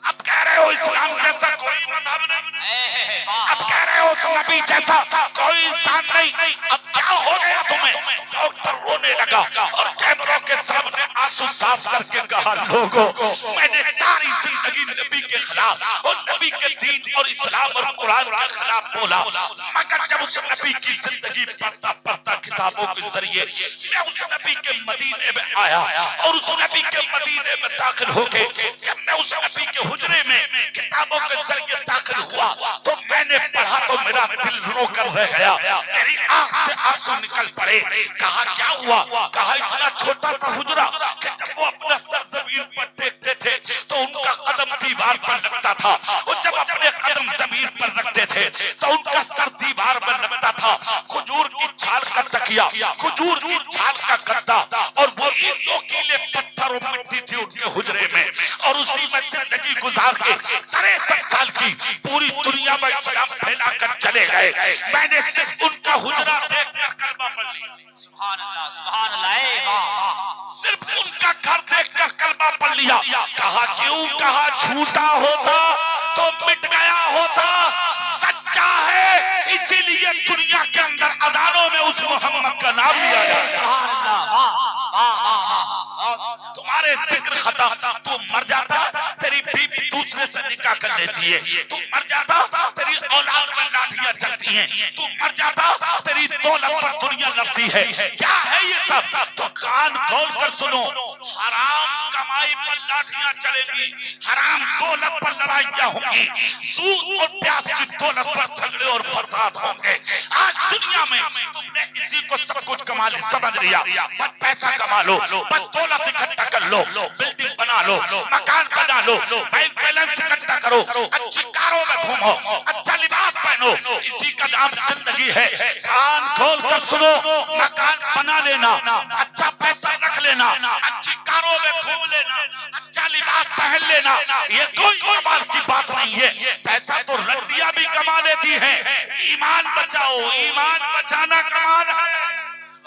अब कह रहे हो इस्लाम जैसा कोई मजहब नहीं, अब कह रहे हो नबी जैसा कोई इंसान नहीं। अब क्या हो गया तुम्हें? डॉक्टर रोने लगा और कैमरों के सामने आंसू साफ करके कहा, लोगों मैंने सारी जिंदगी नबी के खिलाफ और नबी के दीन और इस्लाम और कुरान के खिलाफ बोला, मगर जब उस नबी की जिंदगी पढ़ता पढ़ता किताबों के जरिए मैं उस नबी के मदीने में आया और उस नबी के मदीने में दाखिल होके जब मैं उस नबी के हुजरे में किताबों के जरिए दाखिल हुआ तो मैंने पढ़ा तो मेरा दिल रो कर रह गया, मेरी आंख से आंसू निकल पड़े। कहा क्या हुआ? कहा इतना छोटा सा हुजरा कि जब वो अपना सर जमीन पर टेकते थे तो उनका कदम दीवार पर लगता था, और जब अपने कदम जमीन पर रखते थे तो उनका सर दीवार पर लगता था। खजूर की छाल का तकिया, खजूर की छाल का गद्दा और वो नोकीले पत्थर और मिट्टी थी उनके हुजरे में, और उसी में जिंदगी गुजार के 63 साल की पूरी दुनिया में इस्लाम फैलाकर चले गए। मैंने सिर्फ उनका हुजरा देखकर कलमा पढ़ लिया। सुभान अल्लाह, सुभान अल्लाह। सिर्फ उनका घर देखकर कलमा पढ़ लिया। कहा क्यों? कहा झूठा होता तो मिट गया होता, सच्चा है इसीलिए दुनिया के अंदर अदानों में उस मोहम्मद का नाम लिया जाता है। सुभान अल्लाह। तुम्हारे जिक्र खत्म, तू मर जाता तेरी बीवी दूसरे से निकाह कर लेती है, तू मर जाता तेरी औलाद में लाठियां चलती हैं, तू मर जाता तेरी दौलत पर दुनिया लड़ती है। क्या है ये सब? तो कान खोल कर सुनो, हराम कमाई पर लाठियां चलेंगी, हराम दौलत पर लड़ाइयां होंगी, सूद और प्यास की दौलत पर झगड़े और फसाद होंगे। आज दुनिया में तुमने इसी को सब कुछ कमा ले समझ लिया, बस पैसा कमा लो, बस दौलत इकट्ठा कर लो, बिल्डिंग बना लो, मकान बना लो, बैंक बैलेंस इकट्ठा करो, अच्छी कारों में घूमो, अच्छा लिबास पहनो, इसी का नाम जिंदगी है। कान खोल कर सुनो, मकान बना लेना, अच्छा पैसा रख लेना, अच्छी कारों में घूम लेना, अच्छा लिबास पहन लेना, ये कोई कमाल की बात नहीं है। पैसा तो रंडियां भी कमा लेती हैं। ईमान बचाओ, ईमान बचाना कमाल है।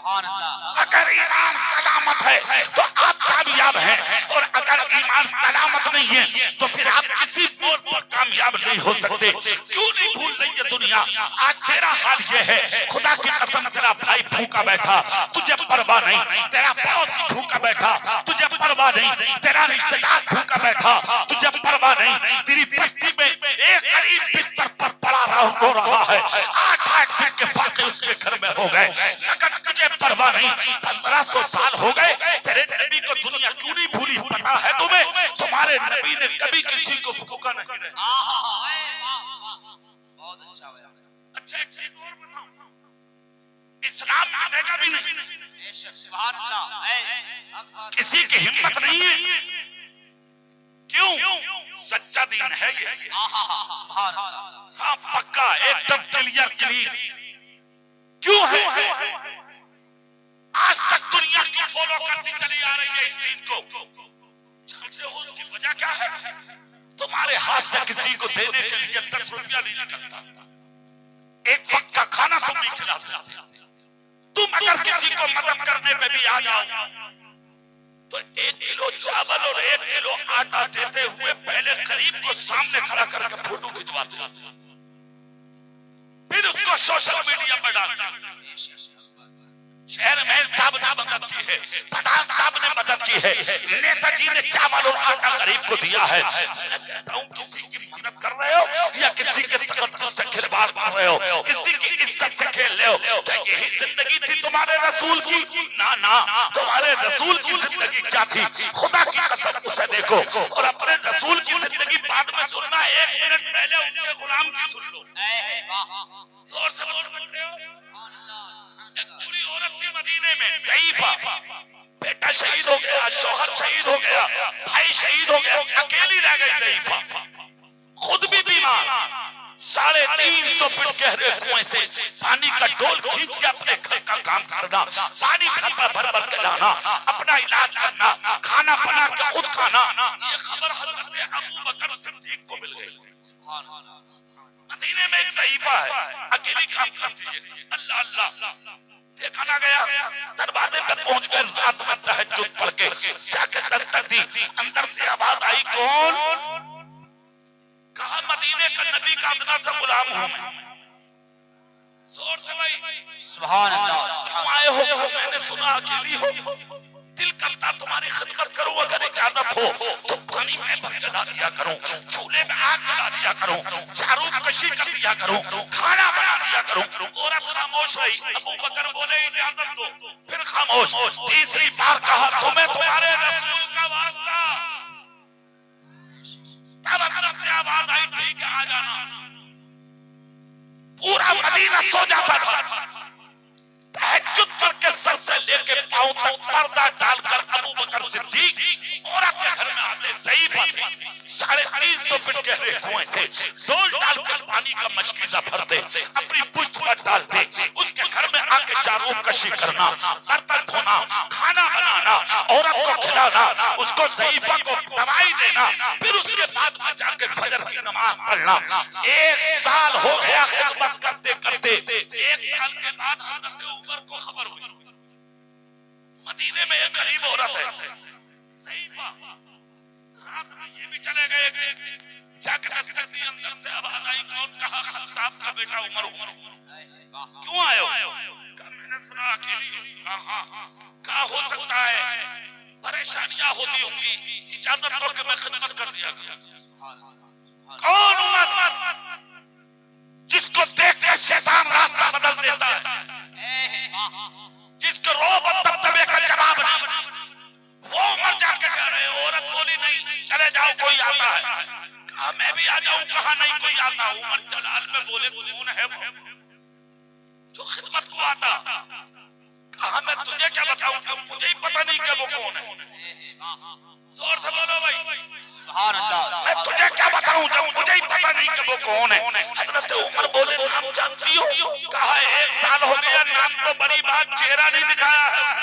अगर ईमान सलामत है तो आप कामयाब हैं, और अगर ईमान सलामत नहीं है तो फिर आप किसी मोड़ पर कामयाब नहीं हो सकते। क्यों नहीं भूल रही है दुनिया? आज तेरा हाल ये है, खुदा की कसम तेरा भाई भूखा बैठा, तुझे परवाह नहीं, तेरा पड़ोसी भूखा बैठा, तुझे परवाह नहीं, तेरा रिश्तेदार भूखा बैठा, तुझे परवाह नहीं, तेरी बस्ती में एक गरीब बिस्तर पर पड़ा रो रहा है, 8-8 दिन के फाके उसके घर में हो गए, अगर तुझे परवाह नहीं। 1500 साल हो गए, तेरे नबी को दुनिया क्यों नहीं भूली? पता है तुम्हें, तुम्हारे नबी ने कभी किसी को भूखा नहीं रखा। बहुत अच्छा है। अच्छा एक चीज और बताऊं, इस्लाम मानेगा भी नहीं, बेशक सुभान अल्लाह, किसी की हिम्मत नहीं है। क्यों? सच्चा दीन है ये। सुभान अल्लाह, हाँ पक्का, एकदम क्लियर क्लीन। क्यों है? आज तक दुनिया क्यों फॉलो करती चली आ रही है इस दीन को? जानते हो उसकी वजह क्या है? तुम्हारे हाथ से किसी को देने के लिए 10 रुपया नहीं निकलता, एक वक्त का खाना तुम नहीं खिला सकते। तुम अगर किसी को मदद करने में भी आ जाओ तो 1 किलो चावल और 1 किलो आटा देते हुए पहले गरीब को सामने खड़ा करके फोटो खिंचवाते, फिर उसको सोशल मीडिया पर डालते। चेयरमैन साहब ने मदद की है, प्रधान साहब ने मदद की है, नेताजी ने चावल और आटा गरीब को दिया है। मैं कहता हूँ किसी की मदद कर रहे हो या किसी के तकद्दुस से खिलवाड़ कर रहे हो, किसी की इज्जत से खेल रहे हो? क्या यही जिंदगी थी तुम्हारे रसूल की? ना ना, तुम्हारे रसूल की जिंदगी क्या थी? खुदा की कसम उसे देखो, और अपने रसूल की जिंदगी बाद में सुनना, 1 मिनट पहले उनके गुलाम की सुन लो। जोर से बोल सकते हो? एक पूरी औरत थी मदीने में, ज़ईफा, बेटा शहीद हो गया, शौहर शहीद हो गया, भाई शहीद हो गया, अकेली रह गई ज़ईफा, खुद भी बीमार, 350 फीट गहरे कुएं से पानी का डोल खींच के अपने घर का काम करना, पानी घर पर भर के लाना, अपना इलाज करना, खाना बना के खुद खाना। ये खबर हज़रत अबू बकर सिद्दीक को मिल गई। मदीने में एक ज़ईफा है, अकेली काम करती है। अल्लाह अल्लाह, देखा ना गया, दरवाजे पे पहुंच गए, रात में तहज्जुद पढ़ के जाके दस्तक दी, अंदर से आवाज आई, कौन? कहा मदीने का नबी का अदना सा गुलाम हूं मैं। जोर से भाई सुभान अल्लाह, क्यों आए हो? मैंने सुना अकेली हो, दिल करता तुम्हारी खिदमत करूं, अगर इजाजत हो तो पानी में भर के ला दिया करूं, चूल्हे में आग जला दिया करूं, चारों कशी कर दिया करूं, खाना बना दिया करूं। औरत खामोश रही। अबू बकर बोले इजाजत दो, फिर खामोश। तीसरी बार कहा, तुम्हें तुम्हारे रसूल का वास्ता। तब अंदर से आवाज आई, ठीक है आ जाना। पूरा मदीना सो जाता था, तहज्जुद पढ़ के सर से लेके पांव तक पर्दा डालकर अबू बकर सिद्दीक औरत के घर में आते। ज़ईफा थी, 350 फीट गहरे कुएं से डोल डालकर पानी का मशकीजा भरते, अपनी पुश्त पर डालते, उसके घर में आके चारों कशी करना, बर्तन धोना, खाना बनाना, औरत को खिलाना, उसको ज़ईफा को दवाई देना, फिर उसके बाद में जाके फजर की नमाज पढ़ना। 1 साल हो गया खिदमत करते करते। 1 साल के बाद हज़रत उमर को खबर हुई, मदीने में एक गरीब औरत है ज़ईफा, रात में ये भी चले गए, जाके दस्तक दी, अंदर से आवाज आई, कौन? कहा खत्ताब का बेटा उमर। क्यों आए हो? मैंने सुना अकेली हो। कहा हो सकता है परेशानियां होती होंगी, इजाजत दो कि मैं खिदमत कर दिया करूं। कौन उमर? जिसको देख के शैतान रास्ता बदल देता है। जिसको रोब और दबदबे का जवाब नहीं, वो उमर जाके कह रहे, औरत बोली नहीं चले जाओ कोई आता है, कहा मैं भी आ जाऊं, कहा नहीं कोई आता। उमर जलाल में बोले कौन है वो जो खिदमत को आता, कहा मैं तुझे क्या बताऊं, मुझे ही पता नहीं कि वो कौन है। जोर से बोलो भाई सुभान अल्लाह। मैं तुझे क्या बताऊं जब मुझे ही पता नहीं कि वो कौन है। हजरत उमर बोले नाम जानती हो, कहा 1 साल हो गया, नाम तो बड़ी बात, चेहरा नहीं दिखाया है,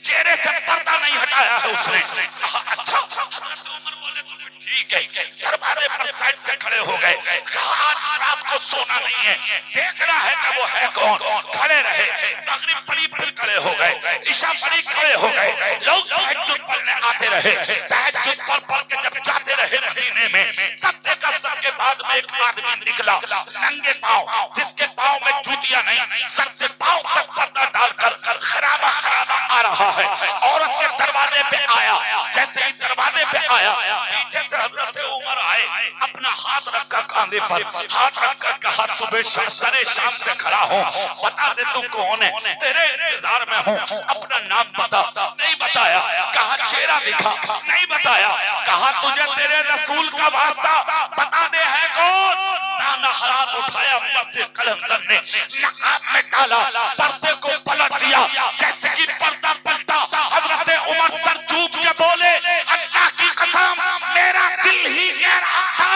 चेहरे से पर्दा नहीं हटाया है उसने। अच्छा हजरत उमर बोले तो ठीक है, दरवाजे पर साइड से खड़े हो गए, कहा आज रात को सोना नहीं है, देखना है कि वो है कौन। खड़े रहे, मगरिब पड़ी फिर खड़े हो गए, इशा पड़ी खड़े हो गए, लोग तहज्जुद पढ़ने आते रहे, तहज्जुद पढ़ के जब जाते रहे मदीने में, तब देखा सबके बाद में एक आदमी निकला नंगे पांव, जिसके पांव में जूतियां नहीं, सर से पांव तक पर्दा डालकर खराबा खराबा आ रहा है। औरत के दरवाजे पे आया, जैसे ही दरवाजे पे आया पीछे से हजरत उमर आए, अपना हाथ रखकर कांधे पर हाथ रखकर कहा सुबह सरे शाम से खड़ा हूँ, बता दे तू कौन है, तेरे इंतजार में हूँ, अपना नाम बता। नहीं बताया, कहा चेहरा दिखा, नहीं बताया, कहा तुझे तेरे रसूल का वास्ता बता दे है कौन। ताना हाथ उठाया, मर्दे कलंदर ने नकाब में डाला, पर्दे को पलट दिया, जैसे कि पर्दा पलटा हजरत उमर सर चूक के बोले अल्लाह की कसम मेरा दिल ही कह रहा था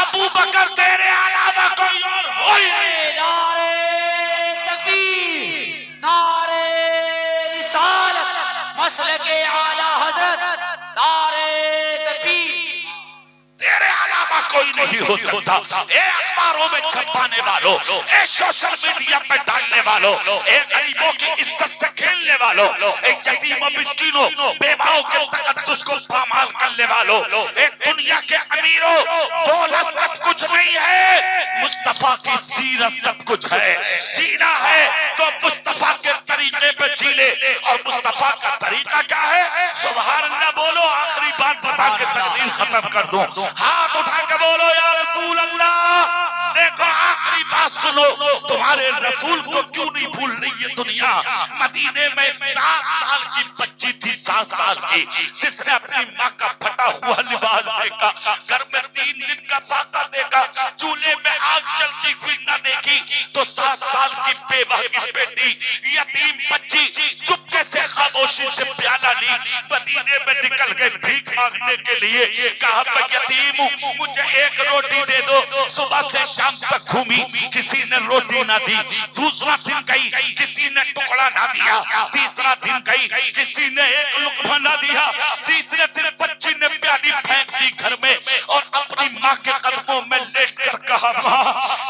अबू बकर तेरे अलावा कोई और हो ही नहीं। नारे तकबीर, नारे रिसालत, मसलके आला हजरत, नारे तकबीर, तेरे अलावा कोई नहीं हो सकता। ए अखबारों में छपाने वालों, ए सोशल मीडिया पे डालने वालों, ए गरीबों की इज्जत से खेलने वालों, ए यतीमों मिस्कीनों बेवाओं के तकद्दुस को पामाल करने वालों, ए दुनिया के अमीरों, दौलत सब कुछ नहीं है, मुस्तफा की सीरत सब कुछ है। जीना है तो मुस्तफा के तरीके पे जी ले, और मुस्तफा का तरीका क्या है? सुभान अल्लाह बोलो, आखिरी बात बता के तकरीर खत्म कर दूं, हाथ उठा के बोलो या रसूल अल्लाह। देखो आखिरी बात सुनो, तुम्हारे रसूल को क्यों नहीं भूल रही है दुनिया। मदीने में 7 साल की बच्ची थी, 7 साल की, जिसने अपनी माँ का फटा हुआ लिबास देखा, घर में 3 दिन का फाका देखा, चूल्हे में आग जलती हुई न देखी, तो 7 साल की बेवा की बेटी यतीम बच्ची चुपके से खामोशी से प्याला ली, मदीने में निकल गए भीख मांगने के लिए। कहा मैं यतीम हूँ, मुझे 1 रोटी दे दो। सुबह से शाम तक घूमी, किसी ने रोटी ना दी। दूसरा दिन गई, किसी ने टुकड़ा ना दिया। तीसरा दिन गई, किसी ने 1 लुकमा ना दिया। तीसरे दिन बच्ची ने प्याली फेंक दी घर में, और अपनी माँ के कदमों में लेट कर कहा माँ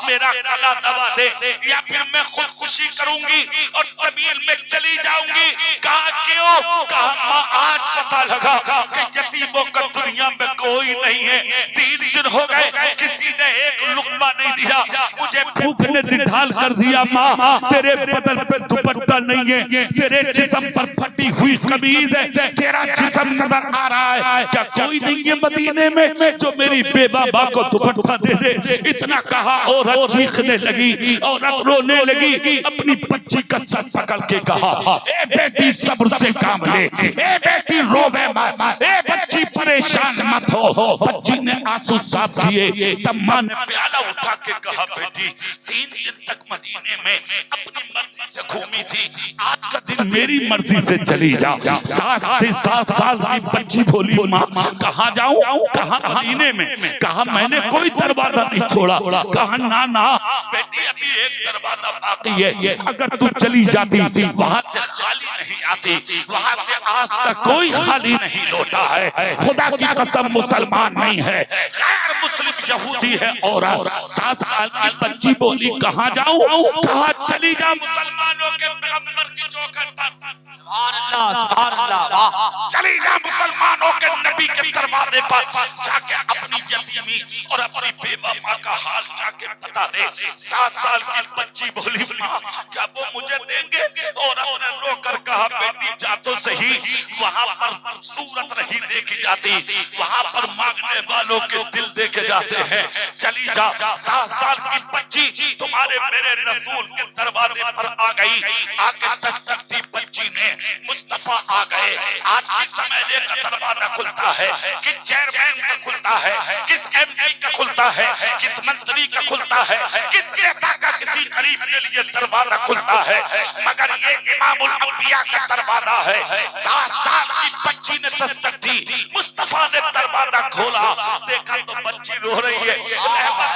मेरा गला दबा दे, या फिर मैं खुदकुशी करूंगी और जमीन में चली जाऊंगी। कहा क्यों? कहा माँ आज पता लगा कि यतीमों का दुनिया में कोई नहीं है। 3 दिन हो गए, किसी ने 1 लुकमा नहीं दिया, मुझे भूख ने निढाल कर दिया। माँ तेरे बदन पे दुपट्टा नहीं है, तेरे जिस्म पर फटी हुई कमीज है, तेरा जिस्म नजर आ रहा है, क्या कोई नहीं है मदीने में जो मेरी बेवा माँ को दुपट्टा दे दे। इतना कहा औरत चीखने लगी, औरत रोने लगी, अपनी बच्ची का सर पकड़ के कहा ए बेटी सब्र से काम ले, ए बेटी रोवे मत, ए बच्ची परेशान मत हो। बच्ची ने आंसू साफ किए, तब माँ ने प्याला उठा के कहा बेटी 3 दिन तक मदीने में अपनी मर्जी से घूमी थी, आज का दिन मेरी मर्जी से चली जा। 7 साल की बच्ची बोली माँ कहाँ जाऊँ? कहाँ मदीने में? कहा मैंने कोई दरवाजा नहीं छोड़ा। कहा ना ना बेटी अभी 1 दरवाजा बाकी है, अगर तू चली जाती वहाँ से खाली नहीं आती, वहाँ से आज तक कोई खाली नहीं लौटा है। खुदा की कसम मुसलमान नहीं है, गैर मुस्लिम यहूदी है। और 7 साल की बच्ची बोली कहाँ जाऊँ? कहा चली जा मुसलमानों के पैगंबर की चौखट पर, सुभान अल्लाह, सुभान अल्लाह, वाह, चली जा मुसलमानों के नबी के दरवाजे पर, जाके अपनी यतीमी और अपनी बेवा माँ का हाल जाके बता दे। 7 साल की बच्ची बोली माँ क्या वो मुझे देंगे? और अपने ने रोकर कहा बेटी जा तो सही, वहां पर सूरत नहीं देखी जाती, वहां पर मांगने वालों के दिल देखे जाते हैं। चली जा, 7 साल की बच्ची तुम्हारे मेरे रसूल के दरबार पर आ गई, आके दस्तक दी बच्ची ने, मुस्तफा आ गए। आज के समय का दरवाजा खुलता है, किस चेयरमैन का खुलता है, किस एमपी का खुलता है, किस मंत्री का खुलता है, किस नेता का किसी गरीब के लिए दरवाजा खुलता है, मगर ये इमामुल अंबिया का दरवाजा है। 7 साल की बच्ची ने दस्तक दी, मुस्तफा ने दरवाजा खोला, देखा तो बच्ची रो रही है।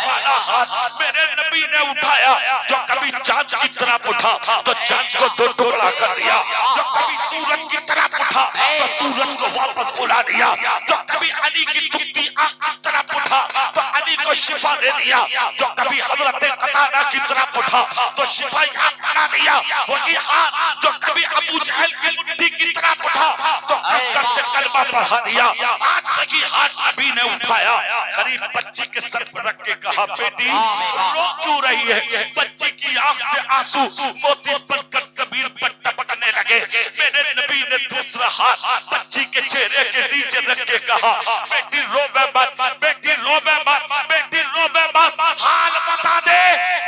वाला हाथ मेरे नबी ने उठाया, जो कभी चांद की तरफ उठा तो चांद को 2 टुकड़ा कर दिया, जो कभी सूरज की तरफ उठा तो सूरज को वापस बुला दिया, जो कभी अली की दुखती आंख की तरफ उठा तो अली को शिफा दे दिया, जो कभी हजरत कतादा की तरफ उठा तो शिफा याद बना दिया, वही हाथ जो कभी अबू जहल की मुट्ठी की तरफ उठा तो अंदर से कलमा पढ़ा दिया। आज वही हाथ नबी ने उठाया, गरीब बच्ची के सर पर रख के कहा बेटी रो क्यों रही है? बच्ची की आंख से आंसू मोती बनकर जमीन पर टपकने लगे। मेरे नबी ने दूसरा हाथ बच्ची के चेहरे के नीचे रख के कहा बेटी रोवे मत, बेटी रोवे मत, बेटी रोवे मत, हाल बता दे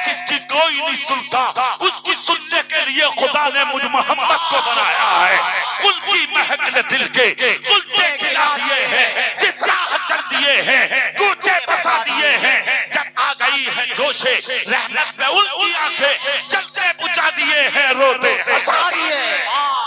जिसकी कोई नहीं सुनता, उसकी सुनने के लिए खुदा ने मुझ मोहम्मद को बनाया है। उनकी महक ने दिल के कुलचे खिला दिए हैं, जिसका अजल दिए हैं, कूचे बसा दिए हैं। जब आ गई है जोशे रहमत में उनकी आंखें जलते बुझा दिए हैं, रोते हंसा दिए।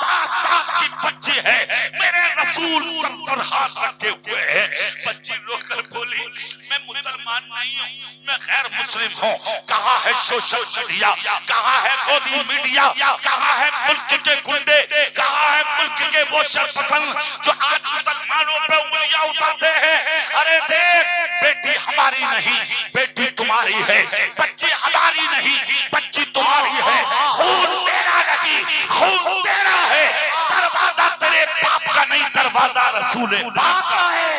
7 साल की बच्ची है, मेरे रसूल सर पर हाथ रखे हुए हैं। बच्ची रोकर बोली मैं मुसलमान नहीं हूँ, मैं गैर मुस्लिम हूँ। कहाँ है सोशल मीडिया, कहाँ है गोदी मीडिया, कहाँ है मुल्क के गुंडे, कहाँ है मुल्क के वो शरपसंद जो आज मुसलमानों पे उंगलियां उठाते हैं? अरे देख बेटी हमारी नहीं, बेटी तुम्हारी है, बच्ची हमारी नहीं, बच्ची तुम्हारी है। खून तेरा नहीं, खून तेरा है। दरवाजा तेरे बाप का नहीं, दरवाजा रसूल पाक का है।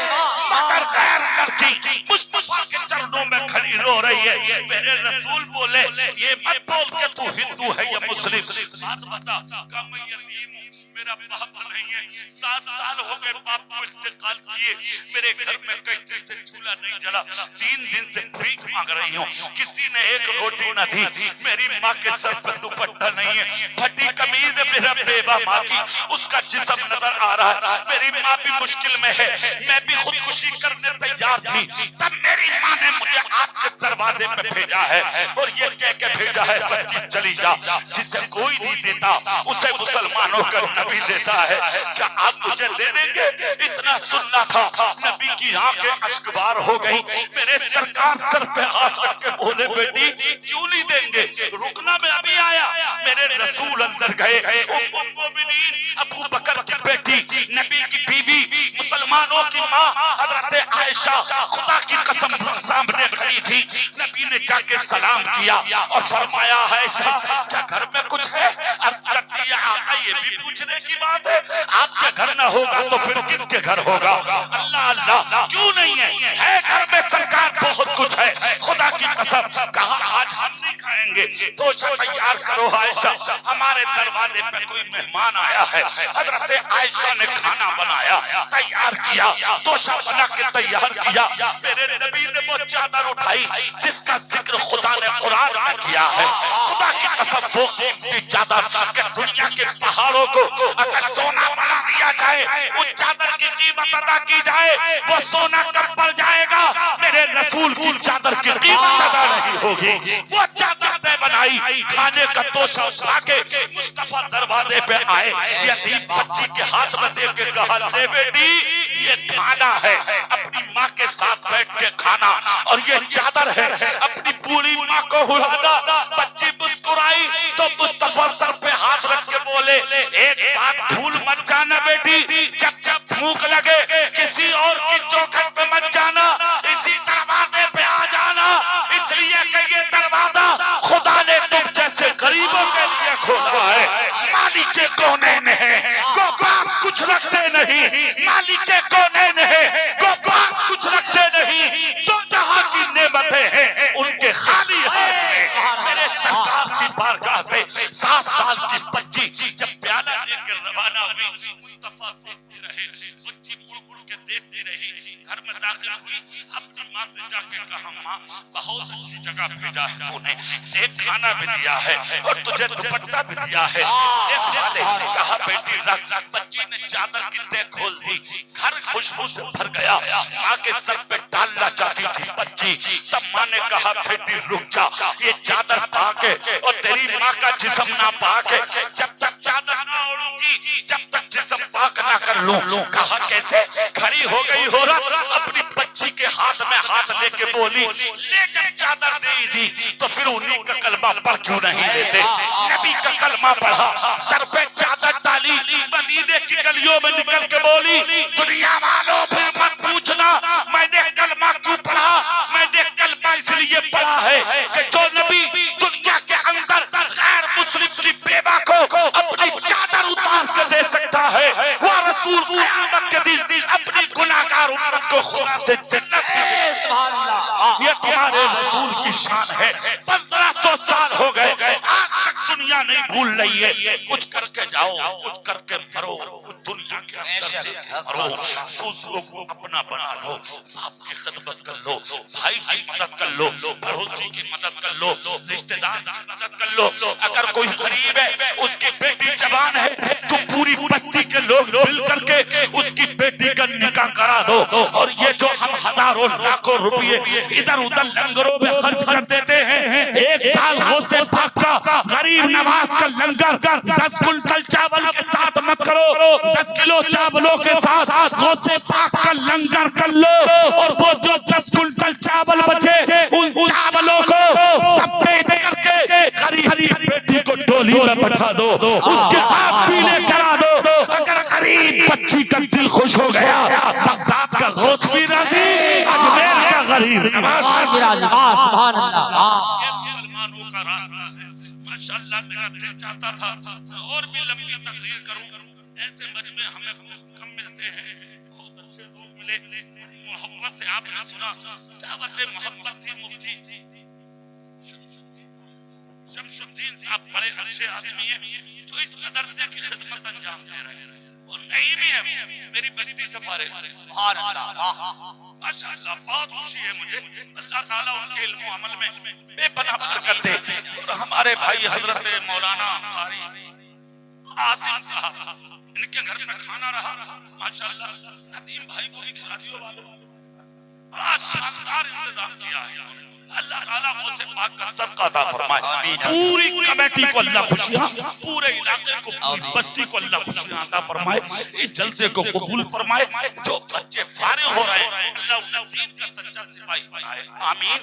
मगर गैर लड़की मुस्तफा के चरणों में खड़ी रो रही है। मेरे रसूल बोले ये मत बोल के तू हिंदू है या मुस्लिम, बात बता। मैं यतीम हूँ, मेरा बाप नहीं है, 7 साल हो गए बाप को इंतकाल किए, मेरे घर में कई दिन से चूल्हा नहीं जला, 3 दिन से भीख मांग रही हूँ, किसी ने एक रोटी न दी, मेरी माँ के सर पर दुपट्टा नहीं है, फटी कमीज है मेरा बेबा माँ की, उसका जिस्म नजर आ रहा है, मेरी माँ भी मुश्किल में है, मैं भी खुदकुशी करने तैयार थी, तब मेरी माँ ने मुझे आपके दरवाजे पे भेजा है और ये कह के भेजा है बच्ची चली जा, जिसे कोई नहीं देता उसे मुसलमानों का नबी देता है। क्या आप मुझे दे देंगे? इतना सुनना था। नबी की आंखें अश्कबार हो गई। मेरे सरकार सर पे हाथ रख के बोले बेटी क्यों नहीं देंगे? रुकना, मैं अभी आया। मेरे रसूल अंदर गए। अबू बकर की बेटी, नबी की बीवी, मुसलमानों की माँ हजरत आयशा खुदा की कसम सामने खड़ी थी। नबी ने जाके सलाम किया और फरमाया आयशा क्या घर में कुछ है? अर्ज करती है आका ये भी पूछने की बात है, आपके घर न होगा तो फिर किसके घर होगा? अल्लाह अल्लाह क्यों नहीं है घर में सरकार बहुत कुछ है। खुदा की कसम कहा आज हम नहीं खाएंगे तो तैयार करो आयशा, हमारे दरवाजे पे कोई मेहमान आया है। हजरत आयशा ने खाना बनाया, तैयार किया, तोशा बना के तैयार किया। मेरे नबी ने वो चादर उठाई जिसका जिक्र खुदा ने कुरान में किया है। खुदा की कसम वो कीमती चादर कि दुनिया के पहाड़ों को अगर सोना बना दिया जाए, उस चादर की कीमत अदा की जाए, वो सोना कब पड़ जाएगा? मेरे रसूल की चादर की कीमत अदा नहीं होगी। वो चादर तय बनाई, खाने का तोशा उठा के मुस्तफा दरवाजे पे आए। यतीम बच्ची के हाथ में दे के कहा ले बेटी ये खाना है, अपनी माँ के साथ बैठ के खाना, और ये चादर है अपनी पूरी माँ को उड़ाना। बच्ची मुस्कुराई तो मुस्तफा सर पे हाथ रख के बोले एक बात भूल मत जाना बेटी, जब जब भूख लगे किसी और की चौखट पे मत जाना, इसी दरवाजे पे आ जाना, इसलिए कि ये दरवाजा खुदा ने तुम जैसे गरीबों के लिए खोला है। मालिक के कोने में है, को पास कुछ रखते नहीं, मालिक के कोने में है, को पास कुछ रखते नहीं, तो जहाँ की नेमतें हैं उनके खाली हाथ में। मेरे सरकार की बारगाह से 7 साल की बच्ची जब प्यार देखते रहे, बच्ची मुड़ मुड़ के देखती रही। घर में दाखिल हुई, अपनी माँ से जाके कहा, माँ बहुत अच्छी जगह भेजा है तूने, एक खाना भी दिया है और तुझे दुपट्टा भी दिया है। कहा बेटी रख। बच्ची ने चादर की तह खोल दी, घर खुशबू से भर गया। माँ के सर पे डालना चाहती थी बच्ची, तब माँ ने कहा बेटी रुक जा, ये चादर पाके और तेरी माँ का जिस्म ना पाके, जब तक चादर ना ओढ़ूंगी, जब तक जिस्म पाक ना कर लूं। कहा कैसे? खड़ी हो गई औरत, अपनी बच्ची के हाथ में हाथ लेके बोली, ले जब चादर दे दी तो फिर उन्हीं का कलमा पढ़ क्यों नहीं लेते? नबी का कलमा पढ़ा, सर पे चादर डाली, मदीने की गलियों में निकल के बोली, दुनिया वालों फिर मत पूछना मैंने कलमा क्यों पढ़ा। मैंने कलमा इसलिए पढ़ा है कि जो नबी दुनिया के अंदर गैर मुस्लिम की बेवा को अपनी चादर उतार के दे सकता है, वो रसूल क़यामत के दिन अपनी गुनाहगार उम्मत को खुदा से जन्नत में। सुभान अल्लाह, ये तुम्हारे रसूल की शान है। 1500 साल हो गए, आज तक दुनिया नहीं भूल रही है। कुछ करके जाओ, कुछ करके मरो, कुछ दुनिया के अंदर मरो, दूसरों को अपना बना लो, आपकी खिदमत कर लो, भाई की मदद कर लो, पड़ोसी की मदद कर लो, रिश्तेदार की मदद कर लो। अगर कोई गरीब है, उसकी बेटी जवान है, तो पूरी बस्ती के लोग मिल करके उसकी बेटी का निकाह करा दो। और ये जो हम हजारों लाखों रुपए इधर उधर लंगरों में खर्च कर देते हैं, एक साल गौसे पाक का गरीब नवाज का लंगर 10 कुंटल चावल के साथ मत करो, 10 किलो चावलों के साथ गौसे पाक का लंगर कर लो। और वो जो 10 कुंटल चावल बचे, उन चावलों को सफेद करके गरीब बेटी को डोली में बैठा दो, उसके बाप पीले करा दो। अगर गरीब बच्ची का दिल खुश हो गया, बगदाद का गौस भी राजी, अजमेर का गरीब नवाज भी राजी। सुभान अल्लाह, मुसलमानों का रास्ता है। माशाअल्लाह, मेरा दिल चाहता था और भी लंबी तकरीर करूं, ऐसे मजमे हमें कम मिलते हैं। बहुत अच्छे लोग मिले, मोहब्बत से आपने सुना, चाहते मोहब्बत थी। मुफ्ती शमशुद्दीन साहब बड़े अच्छे आदमी हैं, जो इस मदरसे की खिदमत अंजाम दे रहे हैं। और नहीं भी है, मेरी बस्ती सफारे। माशाअल्लाह, बहुत खुशी है मुझे। अल्लाह ताला उनके इल्म और अमल में बेपनाह बरकत दे। और हमारे भाई हजरत मौलाना कारी आसिम साहब, इनके घर में खाना रहा, माशाअल्लाह नदीम भाई को भी खिला दियो वाले, बड़ा शानदार इंतजाम किया है। अल्लाह ताला उसे पाक का सदका अता फरमाए। पूरी कमेटी को अल्लाह खुशियां, पूरे इलाके को, पूरी बस्ती को अल्लाह खुशियां अता फरमाए। इस जलसे को कबूल फरमाए। जो बच्चे फारिग हो रहे हैं, अल्लाह उन्हें दीन का सच्चा सिपाही बनाए। आमीन।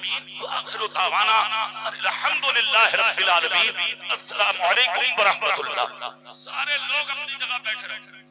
आखिरु दावाना अल्हम्दुलिल्लाह रब्बिल आलमीन। अस्सलामु अलैकुम व रहमतुल्लाह। सारे लोग अपनी जगह बैठे रहे।